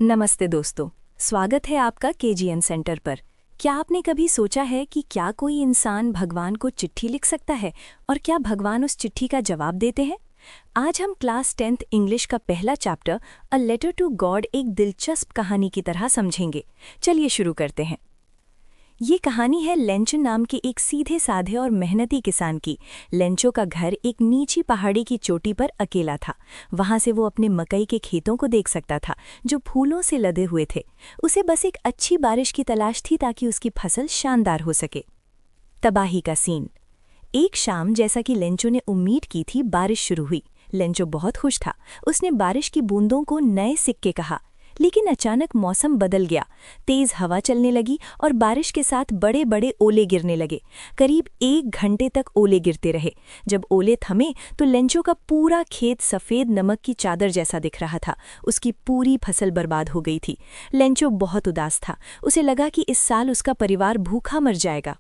नमस्ते दोस्तों, स्वागत है आपका केजीएन सेंटर पर। क्या आपने कभी सोचा है कि क्या कोई इंसान भगवान को चिट्ठी लिख सकता है और क्या भगवान उस चिट्ठी का जवाब देते हैं? आज हम क्लास 10th इंग्लिश का पहला chapter a letter to God एक दिलचस्प कहानी की तरह समझेंगे। चलिए शुरू करते हैं। ये कहानी है लेंचो नाम के एक सीधे साधे और मेहनती किसान की। लेंचो का घर एक नीची पहाड़ी की चोटी पर अकेला था। वहां से वो अपने मकई के खेतों को देख सकता था जो फूलों से लदे हुए थे। उसे बस एक अच्छी बारिश की तलाश थी ताकि उसकी फसल शानदार हो सके। तबाही का सीन। एक शाम जैसा कि लेंचो ने उम्मीद की थी, बारिश शुरू हुई। लेंचो बहुत खुश था। उसने बारिश की बूंदों को नए सिक्के कहा, लेकिन अचानक मौसम बदल गया। तेज हवा चलने लगी और बारिश के साथ बड़े बड़े ओले गिरने लगे। करीब 1 घंटे तक ओले गिरते रहे। जब ओले थमे तो लेंचो का पूरा खेत सफ़ेद नमक की चादर जैसा दिख रहा था। उसकी पूरी फसल बर्बाद हो गई थी। लेंचो बहुत उदास था। उसे लगा कि इस साल उसका परिवार भूखा मर जाएगा।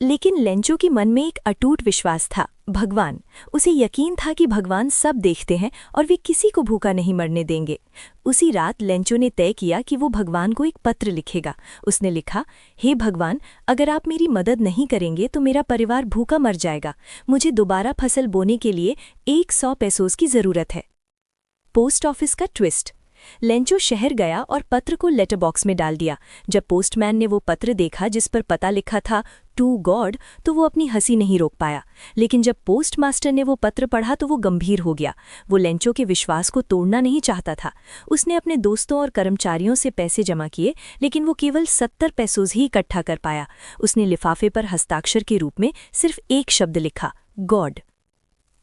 लेकिन लेंचो के मन में एक अटूट विश्वास था, भगवान। उसे यकीन था कि भगवान सब देखते हैं और वे किसी को भूखा नहीं मरने देंगे। उसी रात लेंचो ने तय किया कि वो भगवान को एक पत्र लिखेगा। उसने लिखा, हे भगवान, अगर आप मेरी मदद नहीं करेंगे तो मेरा परिवार भूखा मर जाएगा। मुझे दोबारा फसल बोने के लिए 100 पैसों की ज़रूरत है। पोस्ट ऑफिस का ट्विस्ट। लेंचो शहर गया और पत्र को लेटर बॉक्स में डाल दिया। जब पोस्टमैन ने वो पत्र देखा जिस पर पता लिखा था टू गॉड, तो वो अपनी हंसी नहीं रोक पाया। लेकिन जब पोस्ट मास्टर ने वो पत्र पढ़ा तो वो गंभीर हो गया। वो लेंचो के विश्वास को तोड़ना नहीं चाहता था। उसने अपने दोस्तों और कर्मचारियों से पैसे जमा किए, लेकिन वो केवल 70 पैसों ही इकट्ठा कर पाया। उसने लिफाफे पर हस्ताक्षर के रूप में सिर्फ एक शब्द लिखा, गॉड।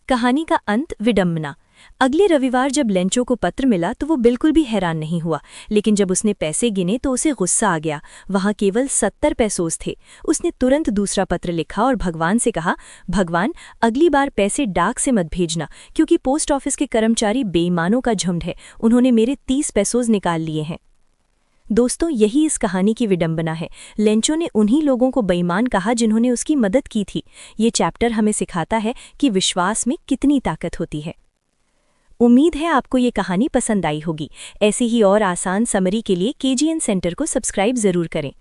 कहानी का अंत, विडंबना। अगले रविवार जब लेंचो को पत्र मिला तो वो बिल्कुल भी हैरान नहीं हुआ, लेकिन जब उसने पैसे गिने तो उसे गुस्सा आ गया। वहां केवल 70 पैसों थे। उसने तुरंत दूसरा पत्र लिखा और भगवान से कहा, भगवान, अगली बार पैसे डाक से मत भेजना, क्योंकि पोस्ट ऑफिस के कर्मचारी बेईमानों का झुंड है। उन्होंने मेरे 30 पैसों निकाल लिए हैं। दोस्तों, यही इस कहानी की विडंबना है। लेंचो ने उन्हीं लोगों को बेईमान कहा जिन्होंने उसकी मदद की थी। ये चैप्टर हमें सिखाता है कि विश्वास में कितनी ताकत होती है। उम्मीद है आपको ये कहानी पसंद आई होगी। ऐसी ही और आसान समरी के लिए केजीएन सेंटर को सब्सक्राइब जरूर करें।